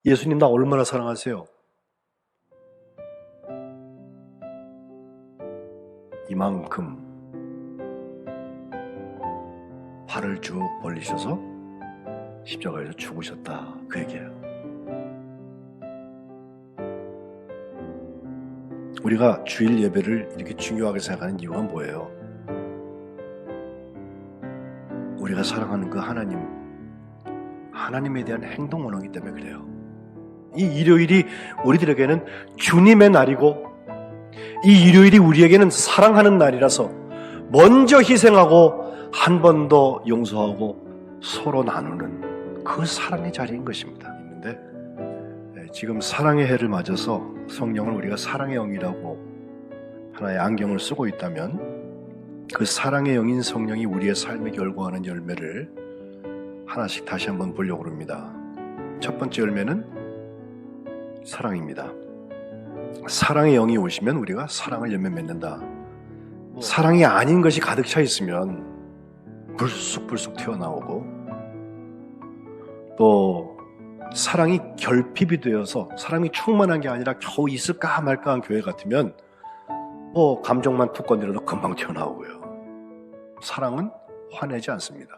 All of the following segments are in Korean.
예수님 나 얼마나 사랑하세요? 이만큼 팔을 쭉 벌리셔서 십자가에서 죽으셨다, 그 얘기예요. 우리가 주일 예배를 이렇게 중요하게 생각하는 이유가 뭐예요? 우리가 사랑하는 그 하나님에 대한 행동 원어이기 때문에 그래요. 이 일요일이 우리들에게는 주님의 날이고, 이 일요일이 우리에게는 사랑하는 날이라서 먼저 희생하고 한 번 더 용서하고 서로 나누는 그 사랑의 자리인 것입니다. 있는데 지금 사랑의 해를 맞아서 성령을 우리가 사랑의 영이라고 하나의 안경을 쓰고 있다면, 그 사랑의 영인 성령이 우리의 삶에 결과하는 열매를 하나씩 다시 한번 보려고 합니다. 첫 번째 열매는 사랑입니다. 사랑의 영이 오시면 우리가 사랑을 열매 맺는다. 사랑이 아닌 것이 가득 차 있으면 불쑥불쑥 튀어나오고, 또 사랑이 결핍이 되어서 사랑이 충만한 게 아니라 겨우 있을까 말까 한 교회 같으면 감정만 툭 건드려도 금방 튀어나오고요. 사랑은 화내지 않습니다.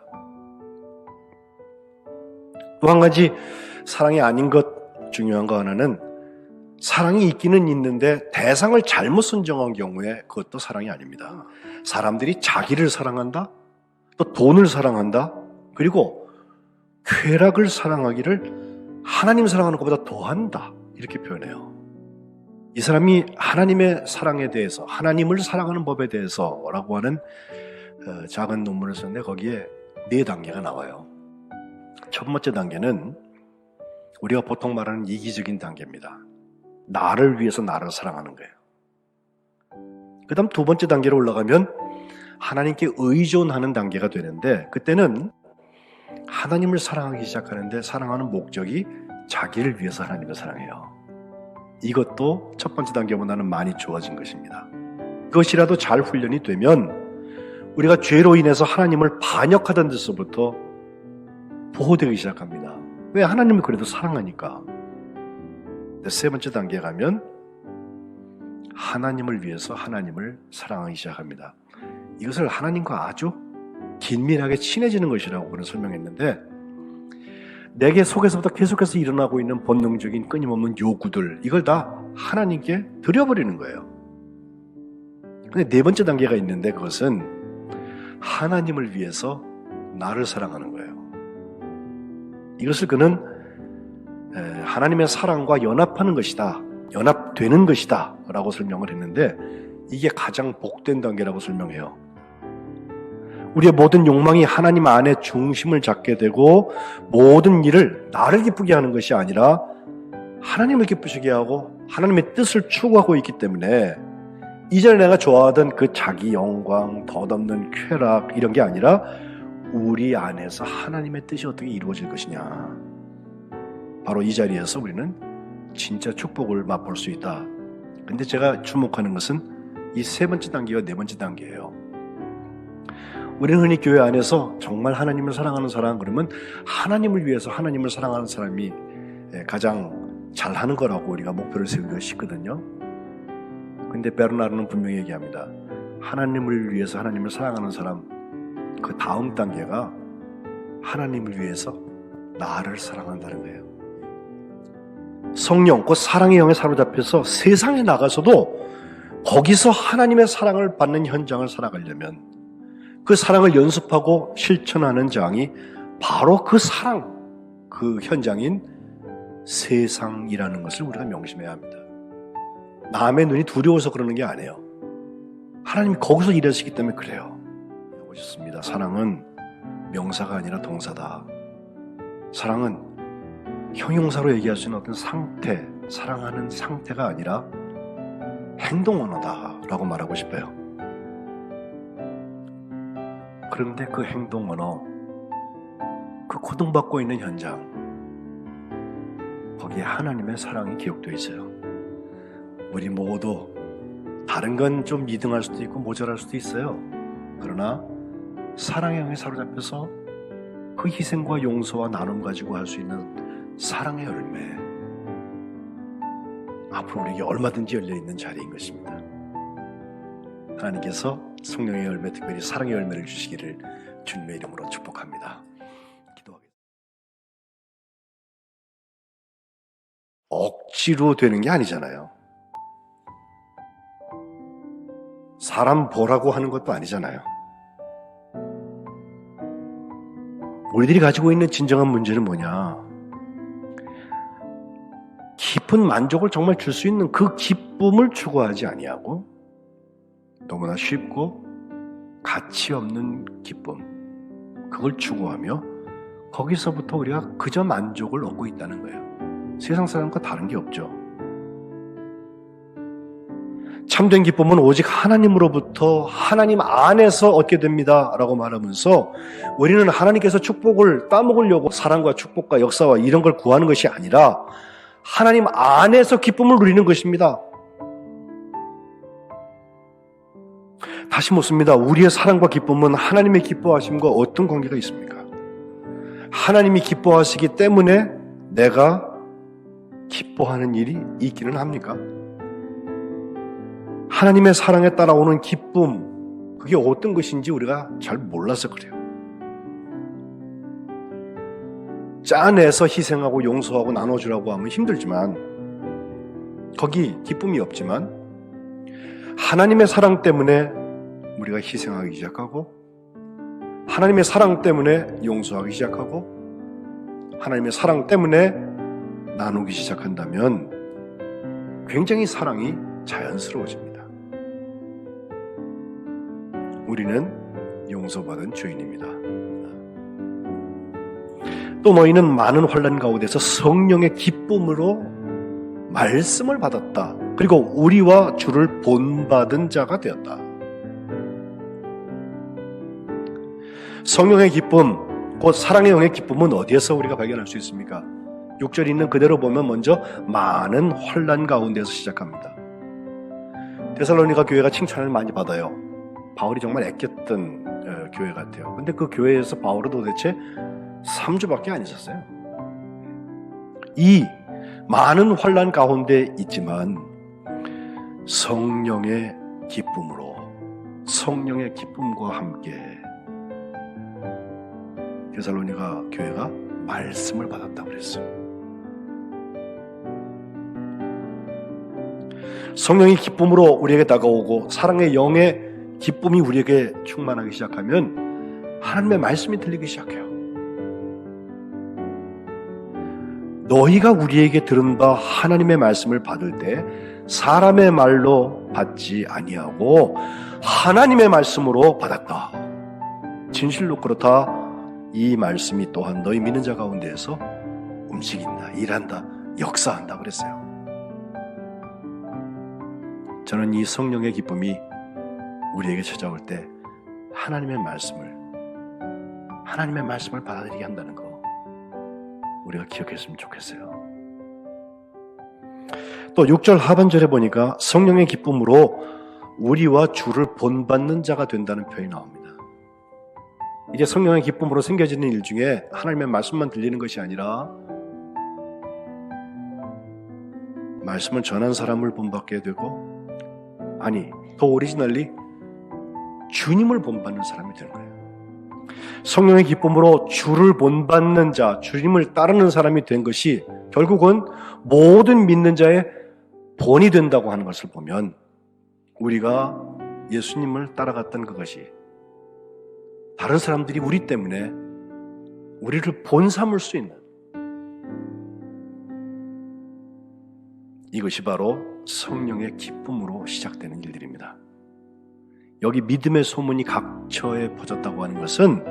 또 한 가지 사랑이 아닌 것 중요한 거 하나는, 사랑이 있기는 있는데 대상을 잘못 선정한 경우에 그것도 사랑이 아닙니다. 사람들이 자기를 사랑한다, 또 돈을 사랑한다, 그리고 쾌락을 사랑하기를 하나님 사랑하는 것보다 더한다, 이렇게 표현해요. 이 사람이 하나님의 사랑에 대해서, 하나님을 사랑하는 법에 대해서 라고 하는 작은 논문을 썼는데 거기에 4단계가 나와요. 첫 번째 단계는 우리가 보통 말하는 이기적인 단계입니다. 나를 위해서 나를 사랑하는 거예요. 그 다음 두 번째 단계로 올라가면 하나님께 의존하는 단계가 되는데, 그때는 하나님을 사랑하기 시작하는데 사랑하는 목적이 자기를 위해서 하나님을 사랑해요. 이것도 첫 번째 단계보다는 많이 좋아진 것입니다. 그것이라도 잘 훈련이 되면 우리가 죄로 인해서 하나님을 반역하던 데서부터 보호되기 시작합니다. 왜? 하나님을 그래도 사랑하니까. 세 번째 단계에 가면 하나님을 위해서 하나님을 사랑하기 시작합니다. 이것을 하나님과 아주 긴밀하게 친해지는 것이라고 그는 설명했는데, 내게 속에서부터 계속해서 일어나고 있는 본능적인 끊임없는 요구들, 이걸 다 하나님께 드려버리는 거예요. 근데 네 번째 단계가 있는데, 그것은 하나님을 위해서 나를 사랑하는 거예요. 이것을 그는 하나님의 사랑과 연합하는 것이다, 연합되는 것이다 라고 설명을 했는데, 이게 가장 복된 단계라고 설명해요. 우리의 모든 욕망이 하나님 안에 중심을 잡게 되고 모든 일을 나를 기쁘게 하는 것이 아니라 하나님을 기쁘시게 하고 하나님의 뜻을 추구하고 있기 때문에, 이전에 내가 좋아하던 그 자기 영광, 덧없는 쾌락, 이런 게 아니라 우리 안에서 하나님의 뜻이 어떻게 이루어질 것이냐, 바로 이 자리에서 우리는 진짜 축복을 맛볼 수 있다. 근데 제가 주목하는 것은 이 세 번째 단계와 네 번째 단계예요. 우리는 흔히 교회 안에서 정말 하나님을 사랑하는 사람 그러면 하나님을 위해서 하나님을 사랑하는 사람이 가장 잘하는 거라고 우리가 목표를 세우기가 쉽거든요. 근데 베르나르는 분명히 얘기합니다. 하나님을 위해서 하나님을 사랑하는 사람, 그 다음 단계가 하나님을 위해서 나를 사랑한다는 거예요. 성령, 그 사랑의 영에 사로잡혀서 세상에 나가서도 거기서 하나님의 사랑을 받는 현장을 살아가려면 그 사랑을 연습하고 실천하는 장이 바로 그 사랑, 그 현장인 세상이라는 것을 우리가 명심해야 합니다. 남의 눈이 두려워서 그러는 게 아니에요. 하나님이 거기서 일하시기 때문에 그래요. 보셨습니다. 사랑은 명사가 아니라 동사다. 사랑은 형용사로 얘기할 수 있는 어떤 상태, 사랑하는 상태가 아니라 행동 언어다라고 말하고 싶어요. 그런데 그 행동 언어, 그 고통받고 있는 현장, 거기에 하나님의 사랑이 기록되어 있어요. 우리 모두 다른 건 좀 2등할 수도 있고 모자랄 수도 있어요. 그러나 사랑의 영에 사로잡혀서 그 희생과 용서와 나눔 가지고 할 수 있는 사랑의 열매, 앞으로 우리에게 얼마든지 열려있는 자리인 것입니다. 하나님께서 성령의 열매, 특별히 사랑의 열매를 주시기를 주님의 이름으로 축복합니다. 기도하겠습니다. 억지로 되는 게 아니잖아요. 사람 보라고 하는 것도 아니잖아요. 우리들이 가지고 있는 진정한 문제는 뭐냐? 깊은 만족을 정말 줄 수 있는 그 기쁨을 추구하지 아니하고 너무나 쉽고 가치 없는 기쁨, 그걸 추구하며 거기서부터 우리가 그저 만족을 얻고 있다는 거예요. 세상 사람과 다른 게 없죠. 참된 기쁨은 오직 하나님으로부터 하나님 안에서 얻게 됩니다 라고 말하면서 우리는 하나님께서 축복을 따먹으려고 사랑과 축복과 역사와 이런 걸 구하는 것이 아니라 하나님 안에서 기쁨을 누리는 것입니다. 다시 묻습니다. 우리의 사랑과 기쁨은 하나님의 기뻐하심과 어떤 관계가 있습니까? 하나님이 기뻐하시기 때문에 내가 기뻐하는 일이 있기는 합니까? 하나님의 사랑에 따라오는 기쁨, 그게 어떤 것인지 우리가 잘 몰라서 그래요. 짜내서 희생하고 용서하고 나눠주라고 하면 힘들지만, 거기 기쁨이 없지만 하나님의 사랑 때문에 우리가 희생하기 시작하고, 하나님의 사랑 때문에 용서하기 시작하고, 하나님의 사랑 때문에 나누기 시작한다면 굉장히 사랑이 자연스러워집니다. 우리는 용서받은 죄인입니다. 또 너희는 많은 환난 가운데서 성령의 기쁨으로 말씀을 받았다. 그리고 우리와 주를 본받은 자가 되었다. 성령의 기쁨, 곧 사랑의 영의 기쁨은 어디에서 우리가 발견할 수 있습니까? 6절 있는 그대로 보면 먼저 많은 환난 가운데서 시작합니다. 데살로니가 교회가 칭찬을 많이 받아요. 바울이 정말 아꼈던 교회 같아요. 근데 그 교회에서 바울은 도대체 3주밖에 안 있었어요. 이 많은 환난 가운데 있지만 성령의 기쁨으로, 성령의 기쁨과 함께 데살로니가 교회가 말씀을 받았다고 그랬어요. 성령의 기쁨으로 우리에게 다가오고 사랑의 영의 기쁨이 우리에게 충만하기 시작하면 하나님의 말씀이 들리기 시작해요. 너희가 우리에게 들은 바 하나님의 말씀을 받을 때 사람의 말로 받지 아니하고 하나님의 말씀으로 받았다. 진실로 그렇다. 이 말씀이 또한 너희 믿는 자 가운데에서 움직인다, 일한다, 역사한다 그랬어요. 저는 이 성령의 기쁨이 우리에게 찾아올 때 하나님의 말씀을 받아들이게 한다는 거 우리가 기억했으면 좋겠어요. 또 6절 하반절에 보니까 성령의 기쁨으로 우리와 주를 본받는 자가 된다는 표현이 나옵니다. 이제 성령의 기쁨으로 생겨지는 일 중에 하나님의 말씀만 들리는 것이 아니라 말씀을 전한 사람을 본받게 되고, 아니 더 오리지널리 주님을 본받는 사람이 되는 거예요. 성령의 기쁨으로 주를 본받는 자, 주님을 따르는 사람이 된 것이 결국은 모든 믿는 자의 본이 된다고 하는 것을 보면 우리가 예수님을 따라갔던 그것이 다른 사람들이 우리 때문에 우리를 본 삼을 수 있는, 이것이 바로 성령의 기쁨으로 시작되는 일들입니다. 여기 믿음의 소문이 각처에 퍼졌다고 하는 것은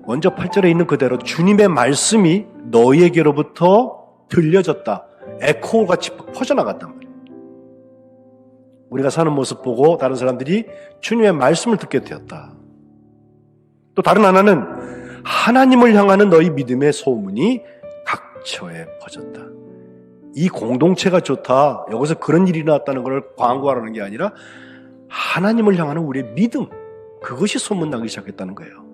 먼저 8절에 있는 그대로 주님의 말씀이 너희에게로부터 들려졌다, 에코같이 퍼져나갔단 말이에요. 우리가 사는 모습 보고 다른 사람들이 주님의 말씀을 듣게 되었다. 또 다른 하나는 하나님을 향하는 너희 믿음의 소문이 각처에 퍼졌다. 이 공동체가 좋다, 여기서 그런 일이 나왔다는 걸 광고하라는 게 아니라 하나님을 향하는 우리의 믿음, 그것이 소문나기 시작했다는 거예요.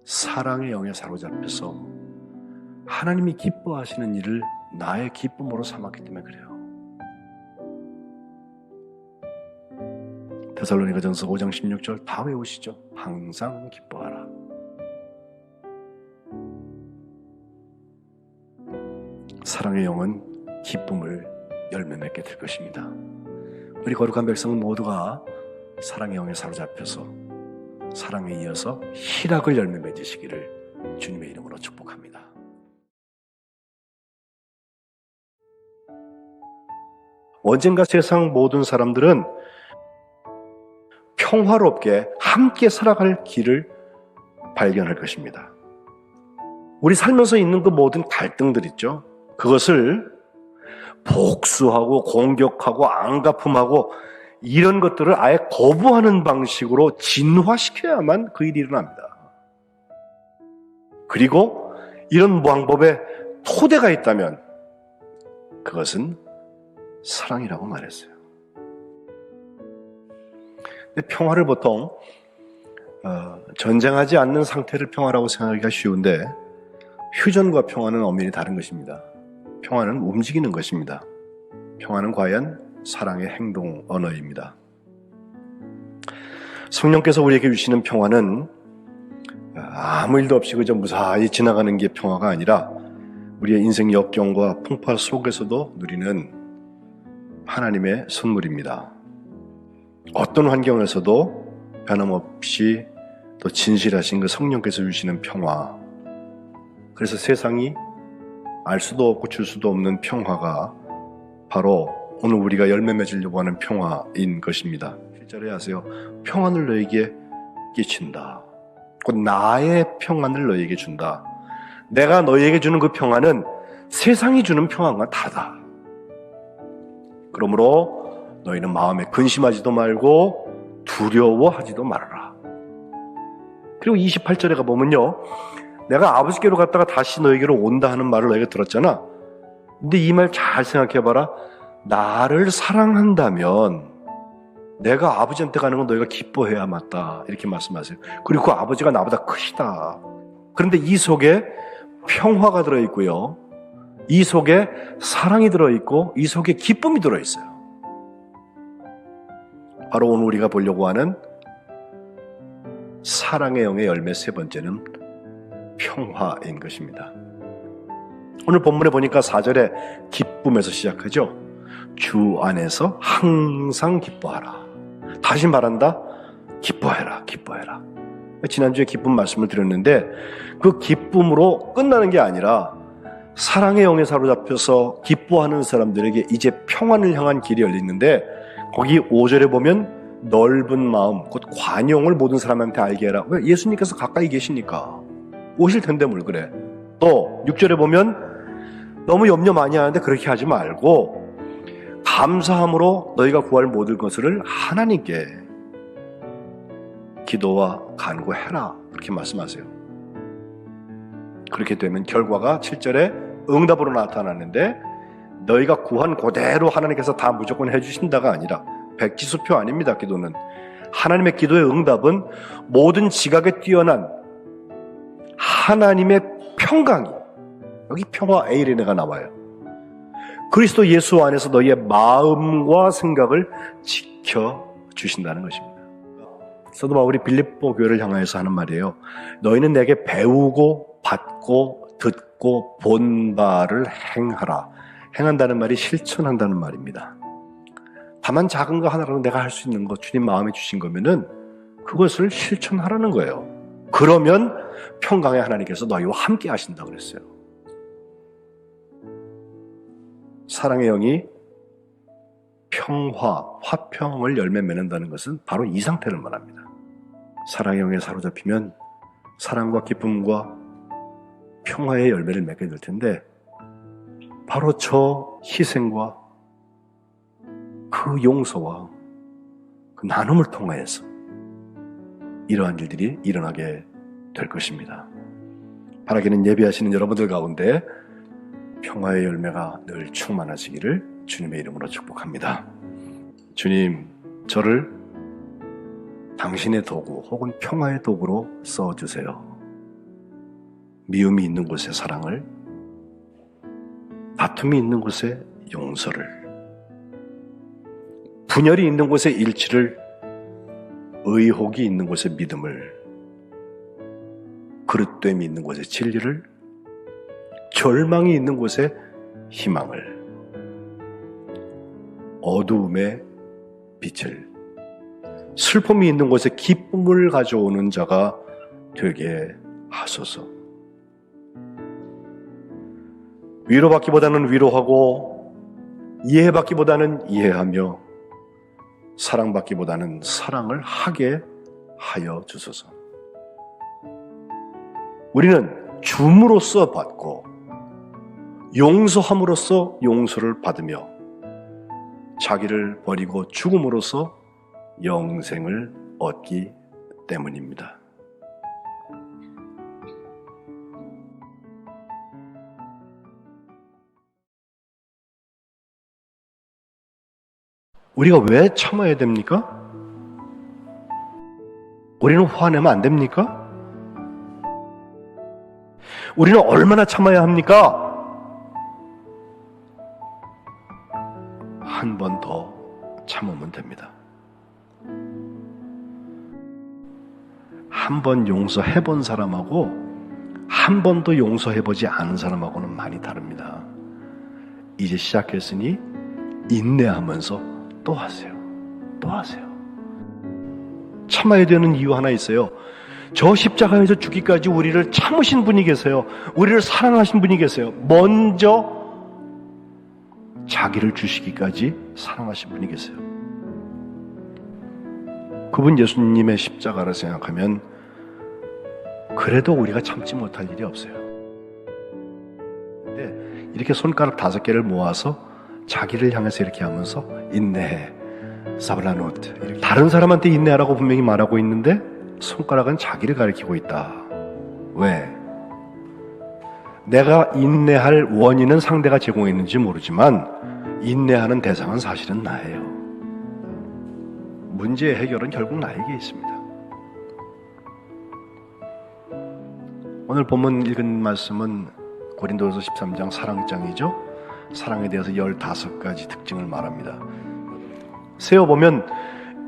사랑의 영에 사로잡혀서 하나님이 기뻐하시는 일을 나의 기쁨으로 삼았기 때문에 그래요. 데살로니가전서 5장 16절 다 외우시죠? 항상 기뻐하라. 사랑의 영은 기쁨을 열매 맺게 될 것입니다. 우리 거룩한 백성 모두가 사랑의 영에 사로잡혀서 사랑에 이어서 희락을 열매 맺으시기를 주님의 이름으로 축복합니다. 언젠가 세상 모든 사람들은 평화롭게 함께 살아갈 길을 발견할 것입니다. 우리 살면서 있는 그 모든 갈등들 있죠. 그것을 복수하고 공격하고 안갚음하고 이런 것들을 아예 거부하는 방식으로 진화시켜야만 그 일이 일어납니다. 그리고 이런 방법에 토대가 있다면 그것은 사랑이라고 말했어요. 근데 평화를 보통 전쟁하지 않는 상태를 평화라고 생각하기가 쉬운데 휴전과 평화는 엄연히 다른 것입니다. 평화는 움직이는 것입니다. 평화는 과연 사랑의 행동 언어입니다. 성령께서 우리에게 주시는 평화는 아무 일도 없이 그저 무사히 지나가는 게 평화가 아니라 우리의 인생 역경과 풍파 속에서도 누리는 하나님의 선물입니다. 어떤 환경에서도 변함없이 또 진실하신 그 성령께서 주시는 평화, 그래서 세상이 알 수도 없고 줄 수도 없는 평화가 바로 오늘 우리가 열매 맺으려고 하는 평화인 것입니다. 실제로 아세요? 평안을 너에게 끼친다. 곧 나의 평안을 너에게 준다. 내가 너에게 주는 그 평안은 세상이 주는 평안과 다르다. 그러므로 너희는 마음에 근심하지도 말고 두려워하지도 말아라. 그리고 28절에 가보면요, 내가 아버지께로 갔다가 다시 너에게로 온다 하는 말을 너희가 들었잖아. 근데 이 말 잘 생각해봐라. 나를 사랑한다면 내가 아버지한테 가는 건 너희가 기뻐해야 맞다, 이렇게 말씀하세요. 그리고 그 아버지가 나보다 크시다. 그런데 이 속에 평화가 들어있고요, 이 속에 사랑이 들어있고 이 속에 기쁨이 들어있어요. 바로 오늘 우리가 보려고 하는 사랑의 영의 열매 세 번째는 평화인 것입니다. 오늘 본문에 보니까 4절에 기쁨에서 시작하죠. 주 안에서 항상 기뻐하라. 다시 말한다. 기뻐해라, 기뻐해라. 지난주에 기쁨 말씀을 드렸는데 그 기쁨으로 끝나는 게 아니라 사랑의 영에 사로잡혀서 기뻐하는 사람들에게 이제 평안을 향한 길이 열리는데 거기 5절에 보면 넓은 마음, 곧 관용을 모든 사람한테 알게 해라. 왜? 예수님께서 가까이 계시니까 오실 텐데 뭘 그래. 또 6절에 보면 너무 염려 많이 하는데 그렇게 하지 말고 감사함으로 너희가 구할 모든 것을 하나님께 기도와 간구해라, 그렇게 말씀하세요. 그렇게 되면 결과가 7절에 응답으로 나타나는데 너희가 구한 그대로 하나님께서 다 무조건 해주신다가 아니라 백지수표 아닙니다. 기도는 하나님의 기도의 응답은 모든 지각에 뛰어난 하나님의 평강이, 여기 평화 에이레네가 나와요. 그리스도 예수 안에서 너희의 마음과 생각을 지켜주신다는 것입니다. 사도 바울이 빌립보 교회를 향하여서 하는 말이에요. 너희는 내게 배우고 받고 듣고 본 바를 행하라. 행한다는 말이 실천한다는 말입니다. 다만 작은 거 하나라도 내가 할 수 있는 거 주님 마음에 주신 거면은 그것을 실천하라는 거예요. 그러면 평강의 하나님께서 너희와 함께 하신다고 그랬어요. 사랑의 영이 평화, 화평을 열매 맺는다는 것은 바로 이 상태를 말합니다. 사랑의 영에 사로잡히면 사랑과 기쁨과 평화의 열매를 맺게 될 텐데 바로 저 희생과 그 용서와 그 나눔을 통하여서 이러한 일들이 일어나게 될 것입니다. 바라기는 예배하시는 여러분들 가운데 평화의 열매가 늘 충만하시기를 주님의 이름으로 축복합니다. 주님, 저를 당신의 도구 혹은 평화의 도구로 써주세요. 미움이 있는 곳에 사랑을, 다툼이 있는 곳에 용서를, 분열이 있는 곳에 일치를, 의혹이 있는 곳에 믿음을, 그릇됨이 있는 곳에 진리를, 절망이 있는 곳에 희망을, 어두움에 빛을, 슬픔이 있는 곳에 기쁨을 가져오는 자가 되게 하소서. 위로받기보다는 위로하고, 이해받기보다는 이해하며, 사랑받기보다는 사랑을 하게 하여 주소서. 우리는 줌으로써 받고 용서함으로써 용서를 받으며 자기를 버리고 죽음으로써 영생을 얻기 때문입니다. 우리가 왜 참아야 됩니까? 우리는 화내면 안 됩니까? 우리는 얼마나 참아야 합니까? 한 번 더 참으면 됩니다. 한 번 용서해본 사람하고 한 번도 용서해보지 않은 사람하고는 많이 다릅니다. 이제 시작했으니 인내하면서 또 하세요. 또 하세요. 참아야 되는 이유 하나 있어요. 저 십자가에서 죽기까지 우리를 참으신 분이 계세요. 우리를 사랑하신 분이 계세요. 먼저 자기를 주시기까지 사랑하신 분이 계세요. 그분 예수님의 십자가를 생각하면 그래도 우리가 참지 못할 일이 없어요. 근데 이렇게 손가락 5개를 모아서 자기를 향해서 이렇게 하면서 인내해, 사블라노트. 다른 사람한테 인내하라고 분명히 말하고 있는데 손가락은 자기를 가리키고 있다. 왜? 내가 인내할 원인은 상대가 제공했는지 모르지만 인내하는 대상은 사실은 나예요. 문제의 해결은 결국 나에게 있습니다. 오늘 본문 읽은 말씀은 고린도후서 13장 사랑장이죠. 사랑에 대해서 15가지 특징을 말합니다. 세어보면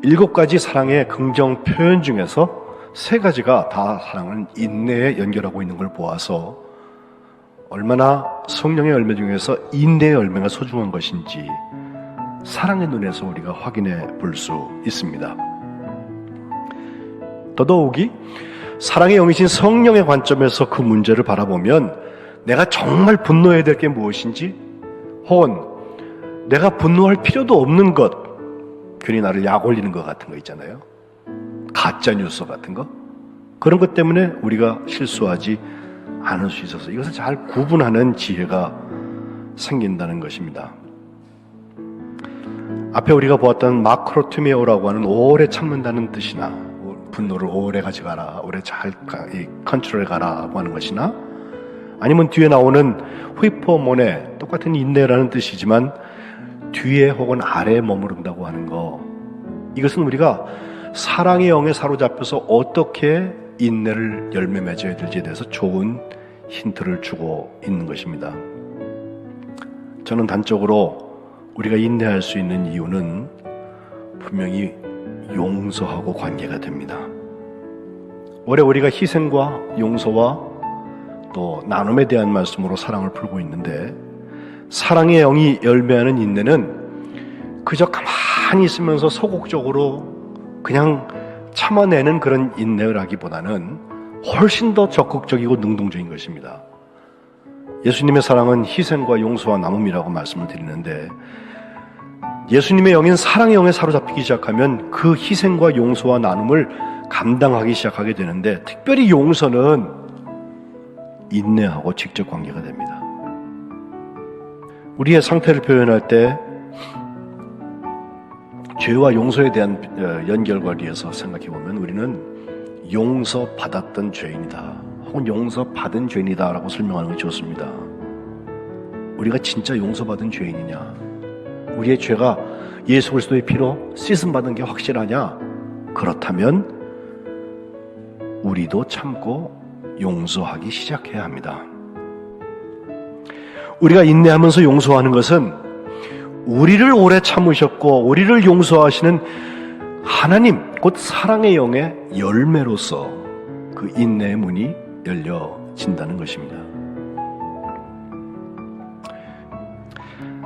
7가지 사랑의 긍정 표현 중에서 3가지가 다 사랑을 인내에 연결하고 있는 걸 보아서 얼마나 성령의 열매 중에서 인내의 열매가 소중한 것인지 사랑의 눈에서 우리가 확인해 볼 수 있습니다. 더더욱이 사랑의 영이신 성령의 관점에서 그 문제를 바라보면 내가 정말 분노해야 될 게 무엇인지, 혹은 내가 분노할 필요도 없는 것, 괜히 나를 약 올리는 것 같은 거 있잖아요. 가짜 뉴스 같은 거, 그런 것 때문에 우리가 실수하지 않을 수 있어서 이것을 잘 구분하는 지혜가 생긴다는 것입니다. 앞에 우리가 보았던 마크로투메오라고 하는 오래 참는다는 뜻이나, 분노를 오래 가져가라, 오래 잘 컨트롤해 가라고 하는 것이나, 아니면 뒤에 나오는 휘포모네, 똑같은 인내라는 뜻이지만 뒤에 혹은 아래에 머무른다고 하는 거, 이것은 우리가 사랑의 영에 사로잡혀서 어떻게 인내를 열매 맺어야 될지에 대해서 좋은 힌트를 주고 있는 것입니다. 저는 단적으로 우리가 인내할 수 있는 이유는 분명히 용서하고 관계가 됩니다. 올해 우리가 희생과 용서와 또 나눔에 대한 말씀으로 사랑을 풀고 있는데, 사랑의 영이 열매하는 인내는 그저 가만히 있으면서 소극적으로 그냥 참아내는 그런 인내를 하기보다는 훨씬 더 적극적이고 능동적인 것입니다. 예수님의 사랑은 희생과 용서와 나눔이라고 말씀을 드리는데, 예수님의 영인 사랑의 영에 사로잡히기 시작하면 그 희생과 용서와 나눔을 감당하기 시작하게 되는데, 특별히 용서는 인내하고 직접 관계가 됩니다. 우리의 상태를 표현할 때 죄와 용서에 대한 연결고리에서 생각해보면 우리는 용서받았던 죄인이다, 혹은 용서받은 죄인이다 라고 설명하는 것이 좋습니다. 우리가 진짜 용서받은 죄인이냐, 우리의 죄가 예수 그리스도의 피로 씻음받은 게 확실하냐? 그렇다면 우리도 참고 용서하기 시작해야 합니다. 우리가 인내하면서 용서하는 것은 우리를 오래 참으셨고 우리를 용서하시는 하나님, 곧 사랑의 영의 열매로서 그 인내의 문이 열려진다는 것입니다.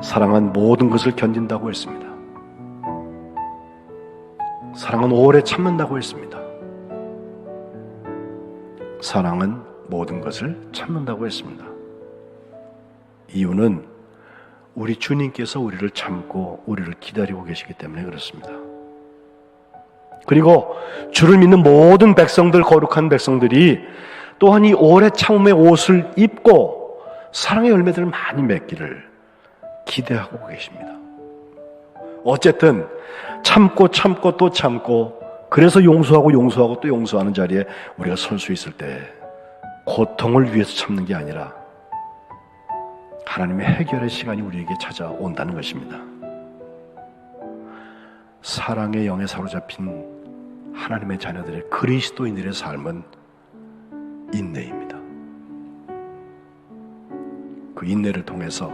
사랑은 모든 것을 견딘다고 했습니다. 사랑은 오래 참는다고 했습니다. 사랑은 모든 것을 참는다고 했습니다. 이유는 우리 주님께서 우리를 참고 우리를 기다리고 계시기 때문에 그렇습니다. 그리고 주를 믿는 모든 백성들, 거룩한 백성들이 또한 이 오래 참음의 옷을 입고 사랑의 열매들을 많이 맺기를 기대하고 계십니다. 어쨌든 참고 또 참고, 그래서 용서하고 또 용서하는 자리에 우리가 설 수 있을 때 고통을 위해서 참는 게 아니라 하나님의 해결의 시간이 우리에게 찾아온다는 것입니다. 사랑의 영에 사로잡힌 하나님의 자녀들의 그리스도인들의 삶은 인내입니다. 그 인내를 통해서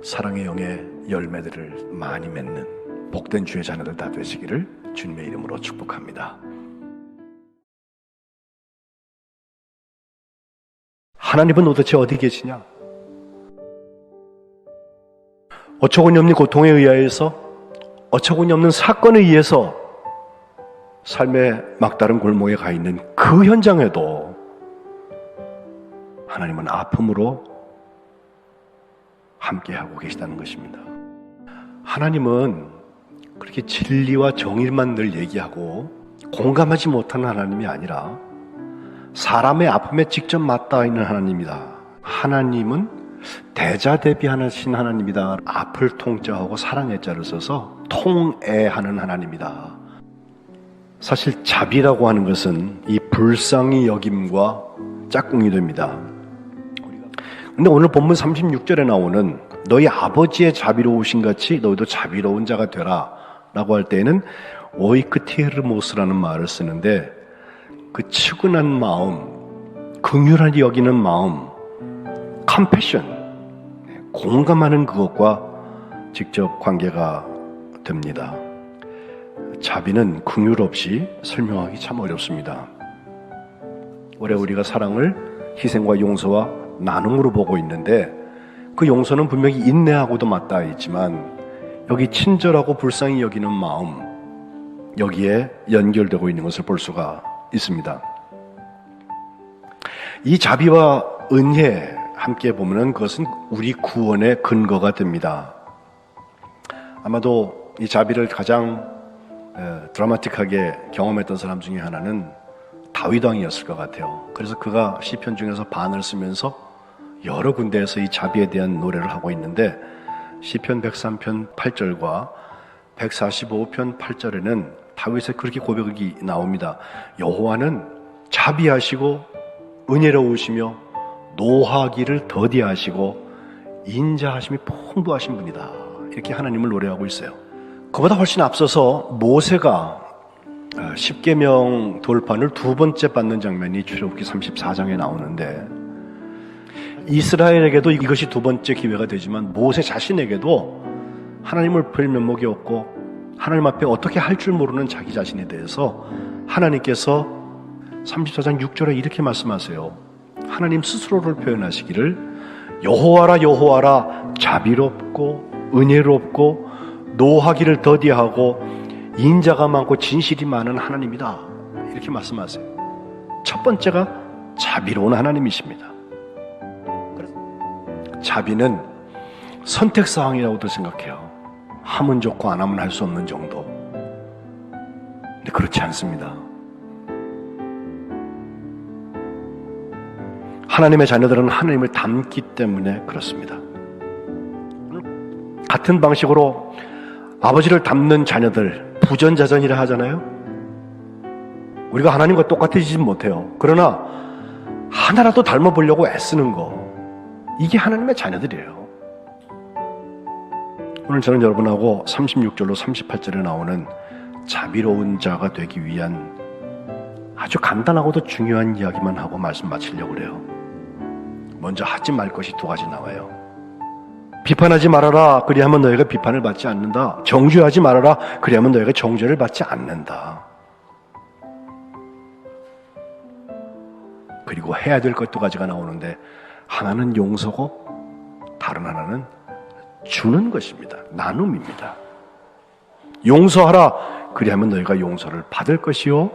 사랑의 영의 열매들을 많이 맺는 복된 주의 자녀들 다 되시기를 주님의 이름으로 축복합니다. 하나님은 도대체 어디 계시냐? 어처구니 없는 고통에 의하여서, 어처구니 없는 사건에 의해서 삶의 막다른 골목에 가 있는 그 현장에도 하나님은 아픔으로 함께하고 계시다는 것입니다. 하나님은 그렇게 진리와 정의만 늘 얘기하고 공감하지 못하는 하나님이 아니라 사람의 아픔에 직접 맞닿아 있는 하나님이다. 하나님은 대자대비하신 하나님이다. 앞을 통자하고 사랑의 자를 써서 통애하는 하나님이다. 사실 자비라고 하는 것은 이 불쌍히 여김과 짝꿍이 됩니다. 근데 오늘 본문 36절에 나오는 너희 아버지의 자비로우신 같이 너희도 자비로운 자가 되라 라고 할 때에는 오이크티에르모스라는 말을 쓰는데, 그 측은한 마음, 긍휼하게 여기는 마음, 컴패션, 공감하는 그것과 직접 관계가 됩니다. 자비는 긍휼 없이 설명하기 참 어렵습니다. 올해 우리가 사랑을 희생과 용서와 나눔으로 보고 있는데, 그 용서는 분명히 인내하고도 맞닿아 있지만 여기 친절하고 불쌍히 여기는 마음, 여기에 연결되고 있는 것을 볼 수가 있습니다. 이 자비와 은혜 함께 보면 그것은 우리 구원의 근거가 됩니다. 아마도 이 자비를 가장 드라마틱하게 경험했던 사람 중에 하나는 다윗 왕이었을 것 같아요. 그래서 그가 시편 중에서 반을 쓰면서 여러 군데에서 이 자비에 대한 노래를 하고 있는데, 시편 103편 8절과 145편 8절에는 다윗의 그렇게 고백이 나옵니다. 여호와는 자비하시고 은혜로우시며 노하기를 더디하시고 인자하심이 풍부하신 분이다. 이렇게 하나님을 노래하고 있어요. 그보다 훨씬 앞서서 모세가 십계명 돌판을 두 번째 받는 장면이 출애굽기 34장에 나오는데, 이스라엘에게도 이것이 두 번째 기회가 되지만 모세 자신에게도 하나님을 뵐 면목이 없고 하나님 앞에 어떻게 할 줄 모르는 자기 자신에 대해서 하나님께서 34장 6절에 이렇게 말씀하세요. 하나님 스스로를 표현하시기를 여호와라 여호와라 자비롭고 은혜롭고 노하기를 더디하고 인자가 많고 진실이 많은 하나님이다. 이렇게 말씀하세요. 첫 번째가 자비로운 하나님이십니다. 자비는 선택사항이라고도 생각해요. 하면 좋고 안 하면 할 수 없는 정도. 근데 그렇지 않습니다. 하나님의 자녀들은 하나님을 닮기 때문에 그렇습니다. 같은 방식으로 아버지를 닮는 자녀들, 부전자전이라 하잖아요. 우리가 하나님과 똑같아지지 못해요. 그러나 하나라도 닮아보려고 애쓰는 거, 이게 하나님의 자녀들이에요. 오늘 저는 여러분하고 36절로 38절에 나오는 자비로운 자가 되기 위한 아주 간단하고도 중요한 이야기만 하고 말씀 마치려고 그래요. 먼저 하지 말 것이 두 가지 나와요. 비판하지 말아라. 그리하면 너희가 비판을 받지 않는다. 정죄하지 말아라. 그리하면 너희가 정죄를 받지 않는다. 그리고 해야 될 것 두 가지가 나오는데 하나는 용서고 다른 하나는 주는 것입니다. 나눔입니다. 용서하라. 그리하면 너희가 용서를 받을 것이요.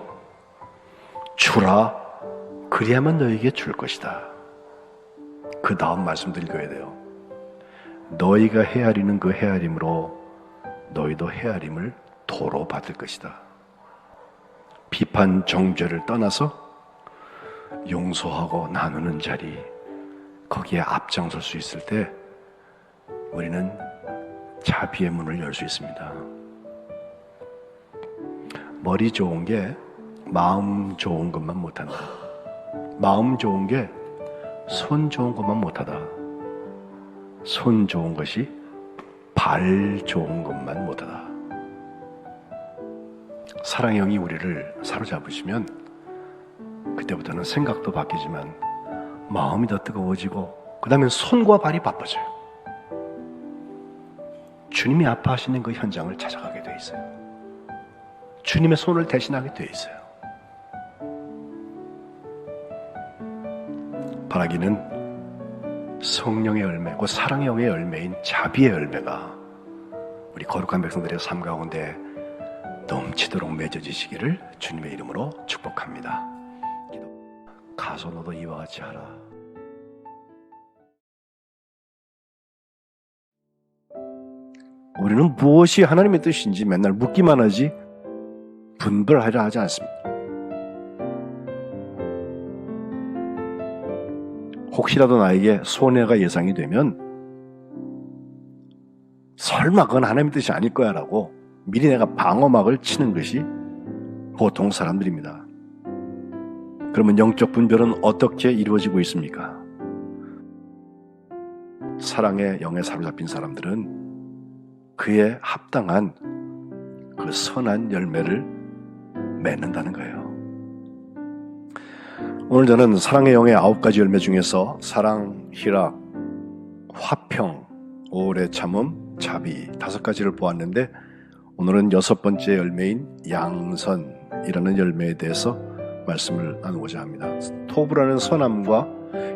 주라. 그리하면 너희에게 줄 것이다. 그 다음 말씀도 읽어야 돼요. 너희가 헤아리는 그 헤아림으로 너희도 헤아림을 도로 받을 것이다. 비판, 정죄를 떠나서 용서하고 나누는 자리, 거기에 앞장설 수 있을 때 우리는 자비의 문을 열 수 있습니다. 머리 좋은 게 마음 좋은 것만 못한다. 마음 좋은 게 손 좋은 것만 못하다. 손 좋은 것이 발 좋은 것만 못하다. 사랑의 영이 우리를 사로잡으시면 그때부터는 생각도 바뀌지만 마음이 더 뜨거워지고 그 다음에 손과 발이 바빠져요. 주님이 아파하시는 그 현장을 찾아가게 돼 있어요. 주님의 손을 대신하게 돼 있어요. 바라기는 성령의 열매고 사랑의 영의 열매인 자비의 열매가 우리 거룩한 백성들의 삶 가운데 넘치도록 맺어지시기를 주님의 이름으로 축복합니다. 가서 너도 이와 같이 하라. 우리는 무엇이 하나님의 뜻인지 맨날 묻기만 하지 분별하려 하지 않습니다. 혹시라도 나에게 손해가 예상이 되면 설마 그건 하나님의 뜻이 아닐 거야 라고 미리 내가 방어막을 치는 것이 보통 사람들입니다. 그러면 영적 분별은 어떻게 이루어지고 있습니까? 사랑의 영에 사로잡힌 사람들은 그에 합당한 그 선한 열매를 맺는다는 거예요. 오늘 저는 사랑의 영의 9가지 열매 중에서 사랑, 희락, 화평, 오래 참음, 자비 5가지를 보았는데 오늘은 6번째 열매인 양선이라는 열매에 대해서 말씀을 나누고자 합니다. 토브라는 선함과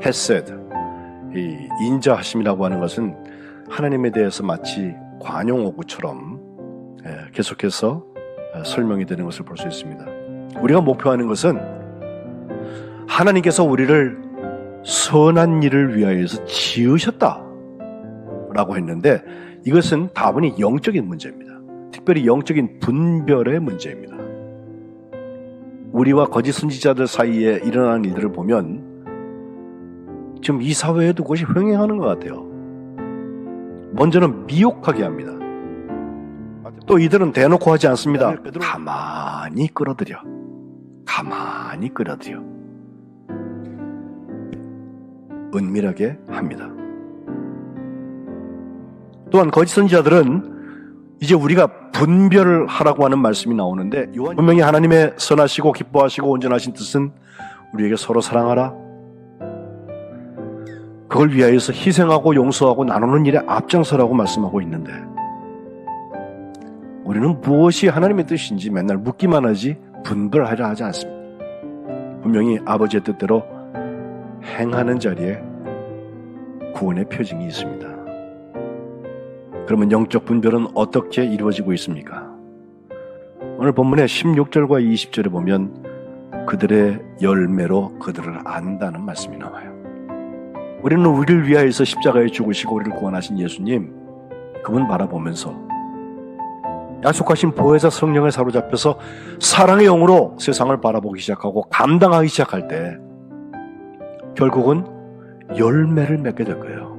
헤세드, 이 인자하심이라고 하는 것은 하나님에 대해서 마치 관용어구처럼 계속해서 설명이 되는 것을 볼 수 있습니다. 우리가 목표하는 것은 하나님께서 우리를 선한 일을 위하여서 지으셨다 라고 했는데 이것은 다분히 영적인 문제입니다. 특별히 영적인 분별의 문제입니다. 우리와 거짓 선지자들 사이에 일어나는 일들을 보면 지금 이 사회에도 그것이 횡행하는 것 같아요. 먼저는 미혹하게 합니다. 또 이들은 대놓고 하지 않습니다. 가만히 끌어들여. 은밀하게 합니다. 또한 거짓 선지자들은 이제 우리가 분별을 하라고 하는 말씀이 나오는데 분명히 하나님의 선하시고 기뻐하시고 온전하신 뜻은 우리에게 서로 사랑하라. 그걸 위하여서 희생하고 용서하고 나누는 일에 앞장서라고 말씀하고 있는데 우리는 무엇이 하나님의 뜻인지 맨날 묻기만 하지 분별하려 하지 않습니다. 분명히 아버지의 뜻대로 행하는 자리에 구원의 표징이 있습니다. 그러면 영적 분별은 어떻게 이루어지고 있습니까? 오늘 본문의 16절과 20절에 보면 그들의 열매로 그들을 안다는 말씀이 나와요. 우리는 우리를 위하여서 십자가에 죽으시고 우리를 구원하신 예수님, 그분 바라보면서 약속하신 보혜사 성령에 사로잡혀서 사랑의 영으로 세상을 바라보기 시작하고 감당하기 시작할 때 결국은 열매를 맺게 될 거예요.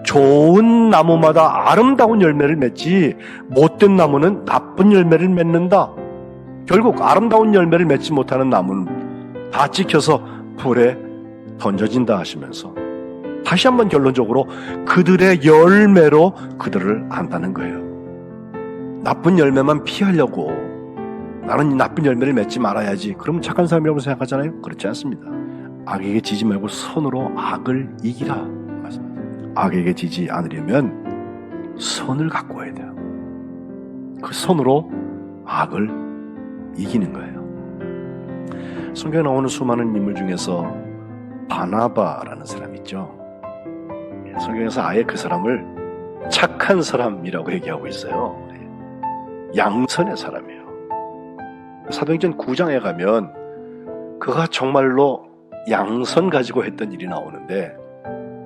좋은 나무마다 아름다운 열매를 맺지 못된 나무는 나쁜 열매를 맺는다. 결국 아름다운 열매를 맺지 못하는 나무는 다 찍혀서 불에 던져진다 하시면서 다시 한번 결론적으로 그들의 열매로 그들을 안다는 거예요. 나쁜 열매만 피하려고 나는 이 나쁜 열매를 맺지 말아야지 그러면 착한 사람이라고 생각하잖아요. 그렇지 않습니다. 악에게 지지 말고 선으로 악을 이기라 말씀하세요. 악에게 지지 않으려면 선을 갖고 와야 돼요. 그 선으로 악을 이기는 거예요. 성경에 나오는 수많은 인물 중에서 바나바라는 사람이 있죠. 성경에서 아예 그 사람을 착한 사람이라고 얘기하고 있어요. 양선의 사람이에요. 사도행전 9장에 가면 그가 정말로 양선 가지고 했던 일이 나오는데,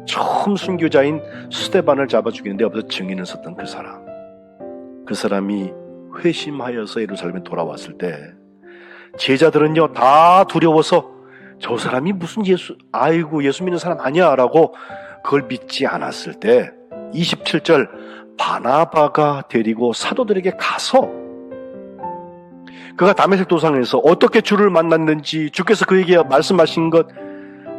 처음 순교자인 스데반을 잡아 죽이는데 옆에서 증인을 섰던 그 사람, 그 사람이 회심하여서 예루살렘에 돌아왔을 때 제자들은요 다 두려워서 저 사람이 무슨 예수 믿는 사람 아니야 라고 그걸 믿지 않았을 때 27절 바나바가 데리고 사도들에게 가서 그가 다메섹 도상에서 어떻게 주를 만났는지, 주께서 그에게 말씀하신 것,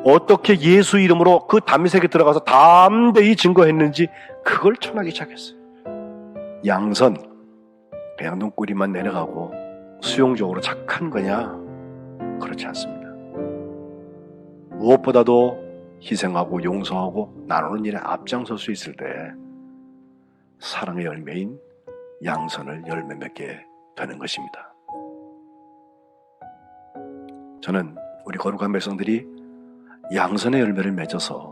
어떻게 예수 이름으로 그 다메섹에 들어가서 담대히 증거했는지 그걸 전하기 시작했어요. 양선, 그냥 눈꼬리만 내려가고 수용적으로 착한 거냐? 그렇지 않습니다. 무엇보다도 희생하고 용서하고 나누는 일에 앞장설 수 있을 때 사랑의 열매인 양선을 열매 맺게 되는 것입니다. 저는 우리 거룩한 백성들이 양선의 열매를 맺어서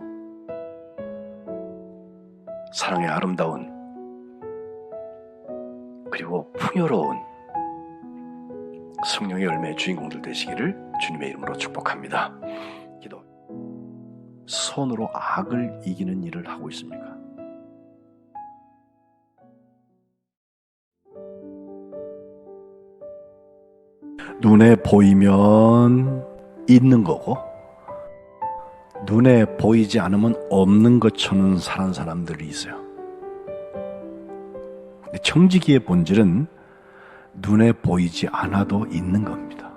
사랑의 아름다운 그리고 풍요로운 성령의 열매의 주인공들 되시기를 주님의 이름으로 축복합니다. 기도. 손으로 악을 이기는 일을 하고 있습니까? 눈에 보이면 있는 거고 눈에 보이지 않으면 없는 것처럼 사는 사람들이 있어요. 근데 청지기의 본질은 눈에 보이지 않아도 있는 겁니다.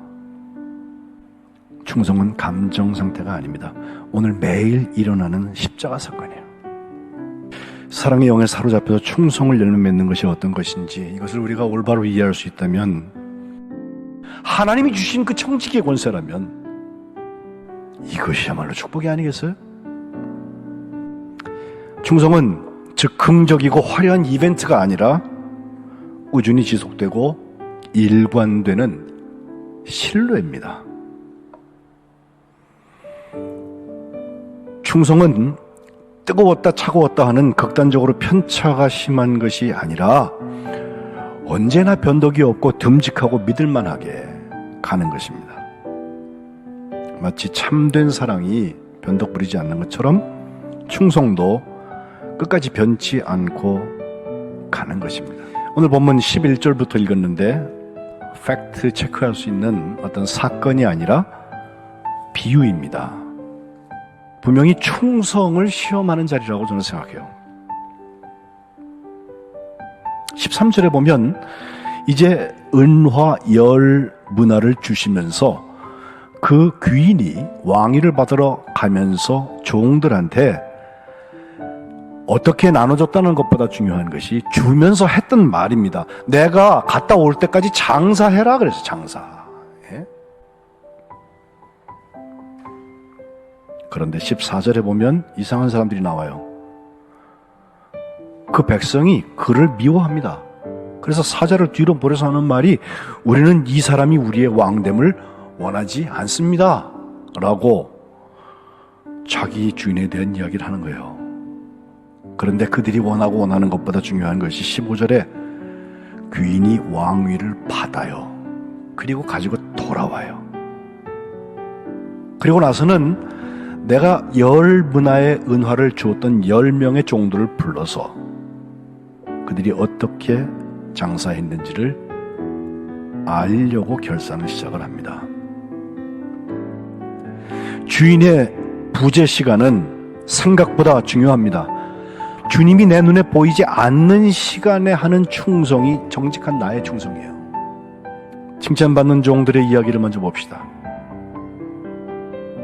충성은 감정 상태가 아닙니다. 오늘 매일 일어나는 십자가 사건이에요. 사랑의 영에 사로잡혀서 충성을 열매 맺는 것이 어떤 것인지 이것을 우리가 올바로 이해할 수 있다면, 하나님이 주신 그 청지기의 권세라면 이것이야말로 축복이 아니겠어요? 충성은 즉흥적이고 화려한 이벤트가 아니라 꾸준히 지속되고 일관되는 신뢰입니다. 충성은 뜨거웠다 차가웠다 하는 극단적으로 편차가 심한 것이 아니라 언제나 변덕이 없고 듬직하고 믿을만하게 가는 것입니다. 마치 참된 사랑이 변덕 부리지 않는 것처럼 충성도 끝까지 변치 않고 가는 것입니다. 오늘 본문 11절부터 읽었는데 팩트 체크할 수 있는 어떤 사건이 아니라 비유입니다. 분명히 충성을 시험하는 자리라고 저는 생각해요. 13절에 보면 이제 은화 열 문화를 주시면서 그 귀인이 왕위를 받으러 가면서 종들한테 어떻게 나눠줬다는 것보다 중요한 것이 주면서 했던 말입니다. 내가 갔다 올 때까지 장사해라 그래서 장사. 예? 그런데 14절에 보면 이상한 사람들이 나와요. 그 백성이 그를 미워합니다. 그래서 사자를 뒤로 보내서 하는 말이 우리는 이 사람이 우리의 왕됨을 원하지 않습니다 라고 자기 주인에 대한 이야기를 하는 거예요. 그런데 그들이 원하는 것보다 중요한 것이 15절에 귀인이 왕위를 받아요. 그리고 가지고 돌아와요. 그리고 나서는 내가 10문화의 은화를 주었던 10명의 종들을 불러서 그들이 어떻게 장사했는지를 알려고 결산을 시작을 합니다. 주인의 부재 시간은 생각보다 중요합니다. 주님이 내 눈에 보이지 않는 시간에 하는 충성이 정직한 나의 충성이에요. 칭찬받는 종들의 이야기를 먼저 봅시다.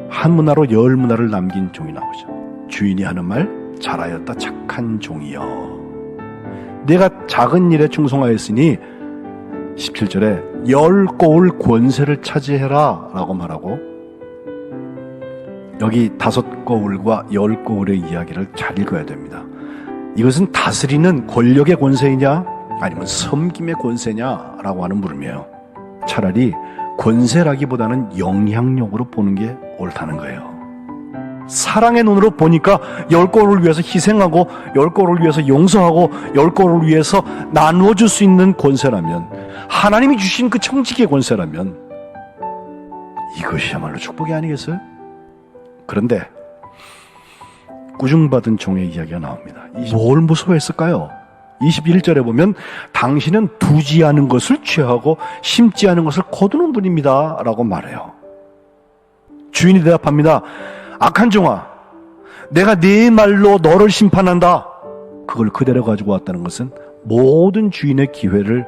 한 문화로 10문화를 남긴 종이 나오죠. 주인이 하는 말, 잘하였다 착한 종이여. 내가 작은 일에 충성하였으니 17절에 10 꼬을 권세를 차지해라 라고 말하고 여기 5거울과 10거울의 이야기를 잘 읽어야 됩니다. 이것은 다스리는 권력의 권세이냐 아니면 섬김의 권세냐라고 하는 물음이에요. 차라리 권세라기보다는 영향력으로 보는 게 옳다는 거예요. 사랑의 눈으로 보니까 10거울을 위해서 희생하고 10거울을 위해서 용서하고 10거울을 위해서 나누어 줄 수 있는 권세라면, 하나님이 주신 그 청지기의 권세라면 이것이야말로 축복이 아니겠어요? 그런데 꾸중받은 종의 이야기가 나옵니다. 뭘 무서워했을까요? 21절에 보면 당신은 두지 않은 것을 취하고 심지 않은 것을 거두는 분입니다 라고 말해요. 주인이 대답합니다. 악한 종아, 내가 네 말로 너를 심판한다. 그걸 그대로 가지고 왔다는 것은 모든 주인의 기회를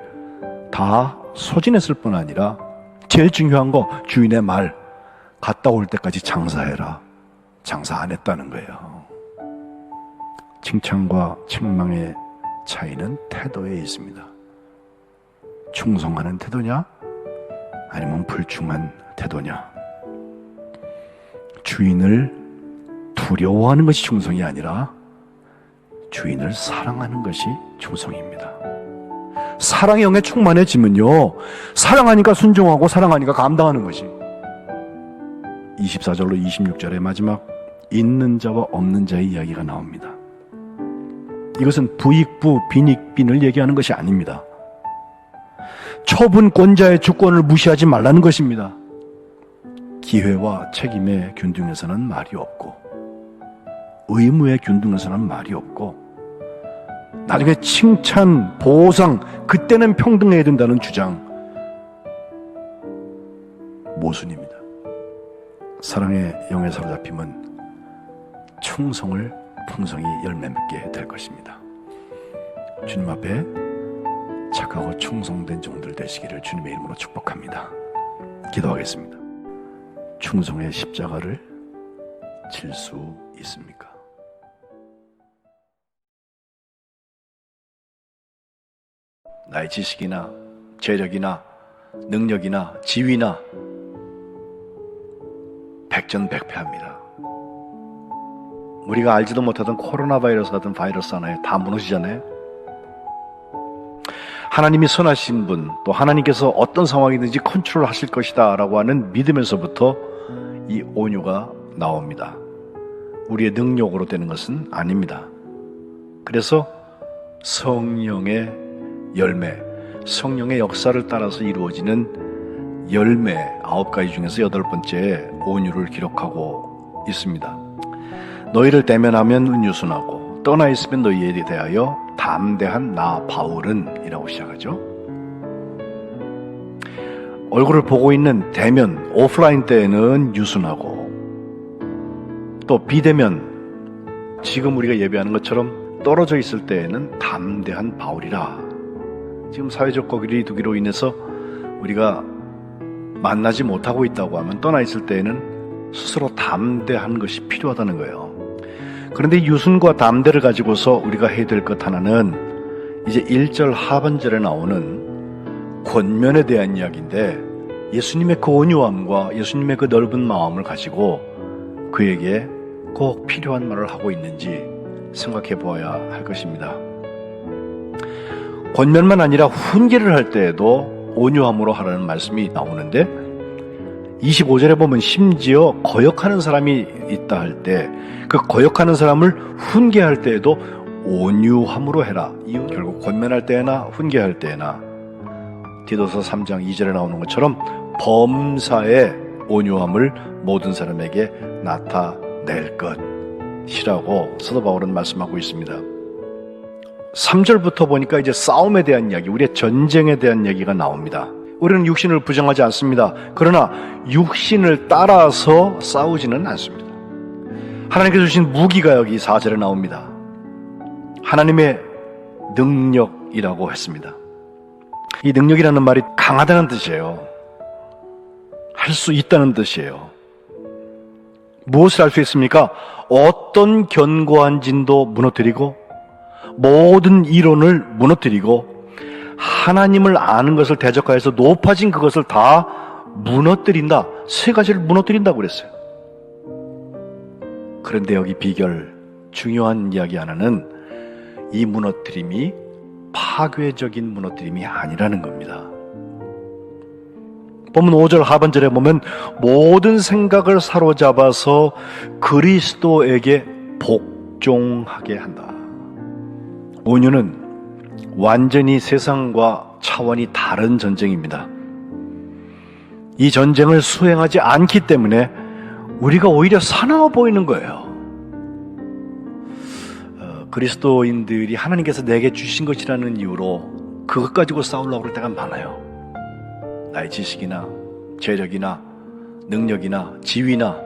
다 소진했을 뿐 아니라 제일 중요한 거, 주인의 말, 갔다 올 때까지 장사해라. 장사 안 했다는 거예요. 칭찬과 책망의 차이는 태도에 있습니다. 충성하는 태도냐 아니면 불충한 태도냐. 주인을 두려워하는 것이 충성이 아니라 주인을 사랑하는 것이 충성입니다. 사랑의 영에 충만해지면요, 사랑하니까 순종하고 사랑하니까 감당하는 것이. 24절로 26절의 마지막 있는 자와 없는 자의 이야기가 나옵니다. 이것은 부익부, 빈익빈을 얘기하는 것이 아닙니다. 처분권자의 주권을 무시하지 말라는 것입니다. 기회와 책임의 균등에서는 말이 없고, 의무의 균등에서는 말이 없고, 나중에 칭찬, 보상, 그때는 평등해야 된다는 주장, 모순입니다. 사랑의 영에 사로잡힘은 충성을 풍성히 열매 맺게 될 것입니다. 주님 앞에 착하고 충성된 종들 되시기를 주님의 이름으로 축복합니다. 기도하겠습니다. 충성의 십자가를 질 수 있습니까? 나의 지식이나 재력이나 능력이나 지위나 백전백패합니다. 우리가 알지도 못하던 코로나 바이러스 같은 바이러스 하나에 다 무너지잖아요. 하나님이 선하신 분, 또 하나님께서 어떤 상황이든지 컨트롤 하실 것이다 라고 하는 믿음에서부터 이 온유가 나옵니다. 우리의 능력으로 되는 것은 아닙니다. 그래서 성령의 열매, 성령의 역사를 따라서 이루어지는 열매 9가지 중에서 8번째 온유를 기록하고 있습니다. 너희를 대면하면 은유순하고 떠나 있으면 너희에 대하여 담대한 나 바울은 이라고 시작하죠. 얼굴을 보고 있는 대면, 오프라인 때에는 유순하고, 또 비대면, 지금 우리가 예배하는 것처럼 떨어져 있을 때에는 담대한 바울이라. 지금 사회적 거리두기로 인해서 우리가 만나지 못하고 있다고 하면 떠나 있을 때에는 스스로 담대한 것이 필요하다는 거예요. 그런데 유순과 담대를 가지고서 우리가 해야 될 것 하나는 이제 1절 하반절에 나오는 권면에 대한 이야기인데, 예수님의 그 온유함과 예수님의 그 넓은 마음을 가지고 그에게 꼭 필요한 말을 하고 있는지 생각해 보아야 할 것입니다. 권면만 아니라 훈계를 할 때에도 온유함으로 하라는 말씀이 나오는데, 25절에 보면 심지어 거역하는 사람이 있다 할 때 그 거역하는 사람을 훈계할 때에도 온유함으로 해라. 이유는 결국 권면할 때나 훈계할 때나 디도서 3장 2절에 나오는 것처럼 범사의 온유함을 모든 사람에게 나타낼 것이라고 사도 바울은 말씀하고 있습니다. 3절부터 보니까 이제 싸움에 대한 이야기, 우리의 전쟁에 대한 얘기가 나옵니다. 우리는 육신을 부정하지 않습니다. 그러나 육신을 따라서 싸우지는 않습니다. 하나님께서 주신 무기가 여기 4절에 나옵니다. 하나님의 능력이라고 했습니다. 이 능력이라는 말이 강하다는 뜻이에요. 할 수 있다는 뜻이에요. 무엇을 할 수 있습니까? 어떤 견고한 진도 무너뜨리고, 모든 이론을 무너뜨리고, 하나님을 아는 것을 대적하여서 높아진 그것을 다 무너뜨린다. 3가지를 무너뜨린다고 그랬어요. 그런데 여기 비결, 중요한 이야기 하나는 이 무너뜨림이 파괴적인 무너뜨림이 아니라는 겁니다. 본문 5절 하반절에 보면 모든 생각을 사로잡아서 그리스도에게 복종하게 한다. 온유는 완전히 세상과 차원이 다른 전쟁입니다. 이 전쟁을 수행하지 않기 때문에 우리가 오히려 사나워 보이는 거예요. 그리스도인들이 하나님께서 내게 주신 것이라는 이유로 그것 가지고 싸우려고 그럴 때가 많아요. 나의 지식이나 재력이나 능력이나 지위나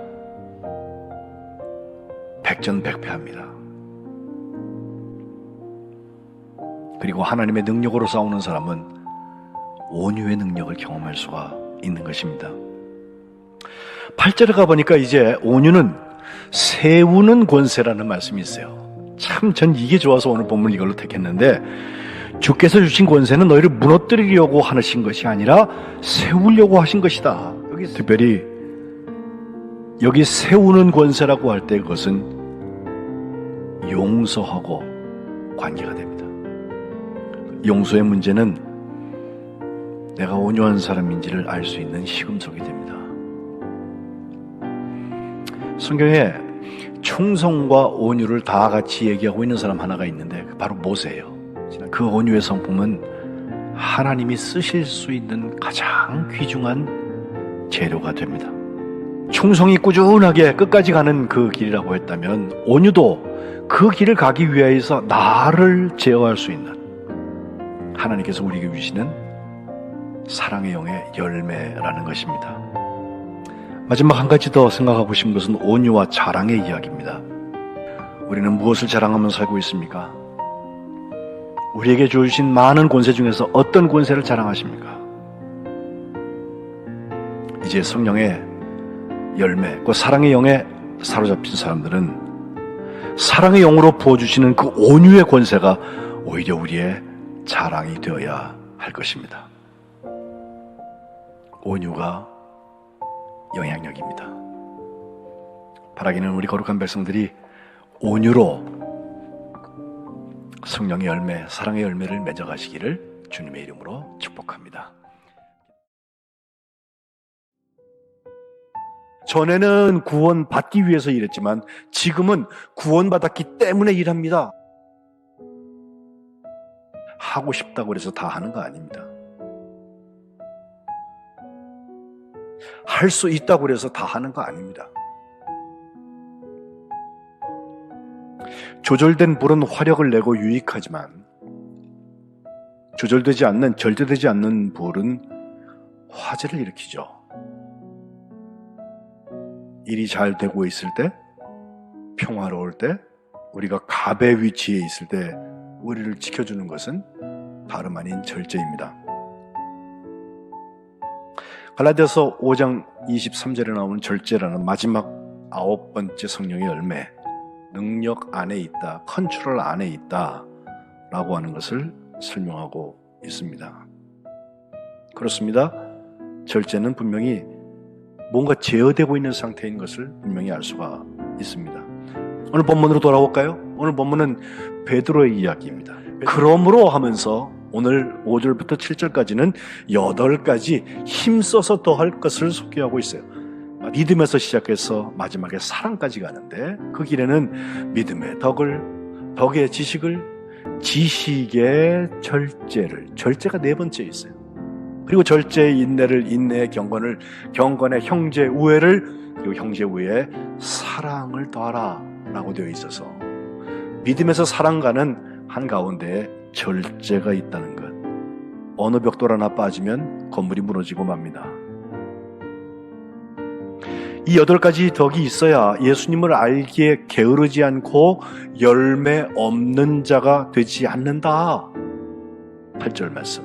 백전백패합니다. 그리고 하나님의 능력으로 싸우는 사람은 온유의 능력을 경험할 수가 있는 것입니다. 8절에 가보니까 이제 온유는 세우는 권세라는 말씀이 있어요. 참 전 이게 좋아서 오늘 본문 이걸로 택했는데, 주께서 주신 권세는 너희를 무너뜨리려고 하신 것이 아니라 세우려고 하신 것이다. 여기 특별히 여기 세우는 권세라고 할 때 그것은 용서하고 관계가 됩니다. 용서의 문제는 내가 온유한 사람인지를 알 수 있는 시금석이 됩니다. 성경에 충성과 온유를 다 같이 얘기하고 있는 사람 하나가 있는데 바로 모세예요. 그 온유의 성품은 하나님이 쓰실 수 있는 가장 귀중한 재료가 됩니다. 충성이 꾸준하게 끝까지 가는 그 길이라고 했다면 온유도 그 길을 가기 위해서 나를 제어할 수 있는 하나님께서 우리에게 주시는 사랑의 영의 열매라는 것입니다. 마지막 한 가지 더 생각하고 싶은 것은 온유와 자랑의 이야기입니다. 우리는 무엇을 자랑하며 살고 있습니까? 우리에게 주신 많은 권세 중에서 어떤 권세를 자랑하십니까? 이제 성령의 열매, 그 사랑의 영에 사로잡힌 사람들은 사랑의 영으로 부어주시는 그 온유의 권세가 오히려 우리의 자랑이 되어야 할 것입니다. 온유가 영향력입니다. 바라기는 우리 거룩한 백성들이 온유로 성령의 열매, 사랑의 열매를 맺어가시기를 주님의 이름으로 축복합니다. 전에는 구원받기 위해서 일했지만 지금은 구원받았기 때문에 일합니다. 하고 싶다고 해서 다 하는 거 아닙니다. 할 수 있다고 해서 다 하는 거 아닙니다. 조절된 불은 화력을 내고 유익하지만 조절되지 않는, 절제되지 않는 불은 화재를 일으키죠. 일이 잘 되고 있을 때, 평화로울 때, 우리가 갑의 위치에 있을 때 우리를 지켜주는 것은 다름 아닌 절제입니다. 갈라디아서 5장 23절에 나오는 절제라는 마지막 9번째 성령의 열매, 능력 안에 있다, 컨트롤 안에 있다 라고 하는 것을 설명하고 있습니다. 그렇습니다. 절제는 분명히 뭔가 제어되고 있는 상태인 것을 분명히 알 수가 있습니다. 오늘 본문으로 돌아올까요? 오늘 본문은 베드로의 이야기입니다. 그러므로 하면서 오늘 5절부터 7절까지는 8가지 힘써서 더할 것을 소개하고 있어요. 믿음에서 시작해서 마지막에 사랑까지 가는데 그 길에는 믿음의 덕의 지식을, 지식의 절제를, 절제가 4번째 있어요. 그리고 절제의 인내를, 인내의 경건을, 경건의 형제 우애를, 그리고 형제 우애에 사랑을 더하라 라고 되어 있어서 믿음에서 사랑 가는 한가운데에 절제가 있다는 것. 어느 벽돌 하나 빠지면 건물이 무너지고 맙니다. 이 8가지 덕이 있어야 예수님을 알기에 게으르지 않고 열매 없는 자가 되지 않는다. 8절 말씀.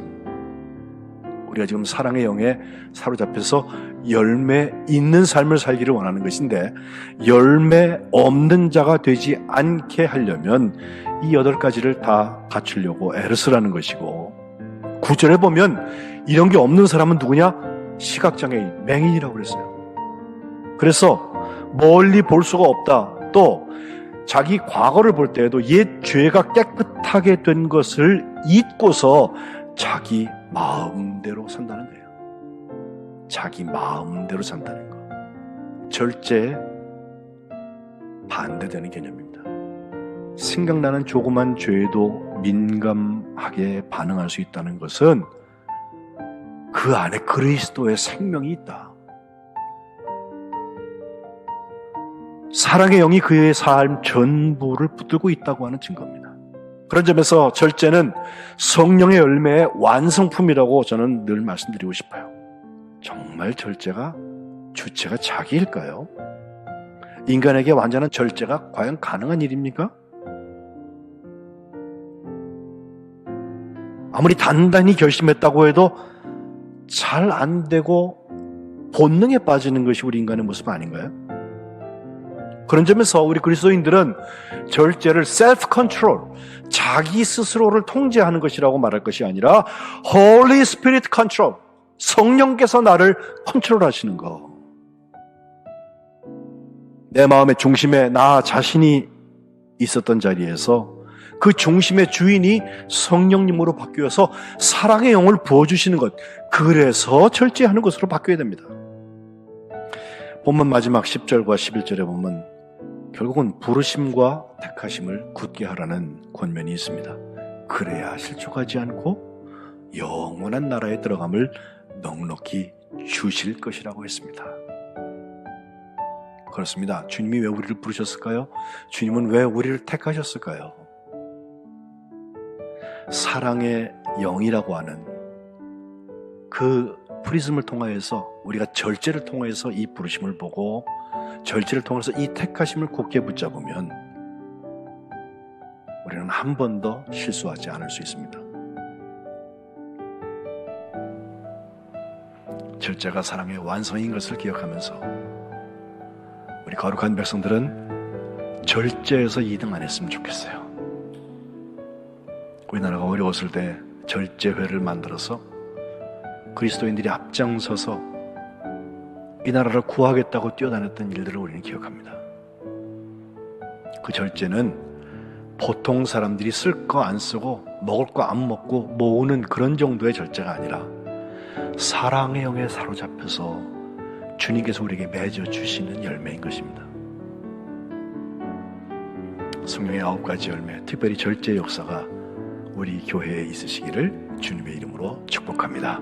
우리가 지금 사랑의 영에 사로잡혀서 열매 있는 삶을 살기를 원하는 것인데 열매 없는 자가 되지 않게 하려면 이 8가지를 다 갖추려고 애를 쓰라는 것이고, 9절에 보면 이런 게 없는 사람은 누구냐? 시각장애인, 맹인이라고 그랬어요. 그래서 멀리 볼 수가 없다, 또 자기 과거를 볼 때에도 옛 죄가 깨끗하게 된 것을 잊고서 자기 마음대로 산다는 거예요. 자기 마음대로 산다는 거. 절제 반대되는 개념입니다. 생각나는 조그만 죄에도 민감하게 반응할 수 있다는 것은 그 안에 그리스도의 생명이 있다. 사랑의 영이 그의 삶 전부를 붙들고 있다고 하는 증거입니다. 그런 점에서 절제는 성령의 열매의 완성품이라고 저는 늘 말씀드리고 싶어요. 정말 절제가 주체가 자기일까요? 인간에게 완전한 절제가 과연 가능한 일입니까? 아무리 단단히 결심했다고 해도 잘 안 되고 본능에 빠지는 것이 우리 인간의 모습 아닌가요? 그런 점에서 우리 그리스도인들은 절제를 self control, 자기 스스로를 통제하는 것이라고 말할 것이 아니라 Holy Spirit control, 성령께서 나를 컨트롤하시는 것. 내 마음의 중심에 나 자신이 있었던 자리에서 그 중심의 주인이 성령님으로 바뀌어서 사랑의 영을 부어주시는 것, 그래서 절제하는 것으로 바뀌어야 됩니다. 본문 마지막 10절과 11절에 보면 결국은 부르심과 택하심을 굳게 하라는 권면이 있습니다. 그래야 실족하지 않고 영원한 나라에 들어감을 넉넉히 주실 것이라고 했습니다. 그렇습니다. 주님이 왜 우리를 부르셨을까요? 주님은 왜 우리를 택하셨을까요? 사랑의 영이라고 하는 그 프리즘을 통하여서 우리가 절제를 통해서 이 부르심을 보고 절제를 통해서 이 택하심을 굳게 붙잡으면 우리는 한 번도 실수하지 않을 수 있습니다. 절제가 사랑의 완성인 것을 기억하면서 우리 거룩한 백성들은 절제에서 2등 안 했으면 좋겠어요. 우리나라가 어려웠을 때 절제회를 만들어서 그리스도인들이 앞장서서 이 나라를 구하겠다고 뛰어다녔던 일들을 우리는 기억합니다. 그 절제는 보통 사람들이 쓸 거 안 쓰고 먹을 거 안 먹고 모으는 그런 정도의 절제가 아니라 사랑의 영에 사로잡혀서 주님께서 우리에게 맺어주시는 열매인 것입니다. 성령의 9가지 열매, 특별히 절제의 역사가 우리 교회에 있으시기를 주님의 이름으로 축복합니다.